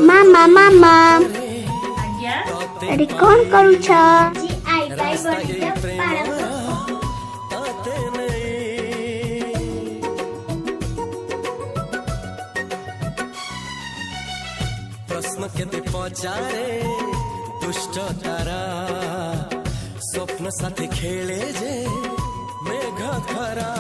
मामा मामा आज्ञा अरे कौन करू छ जी आई बाई बर्थडे पालन प्रश्न केते पचारे दुष्ट तारा स्वप्न साथी खेले जे मेघ खरा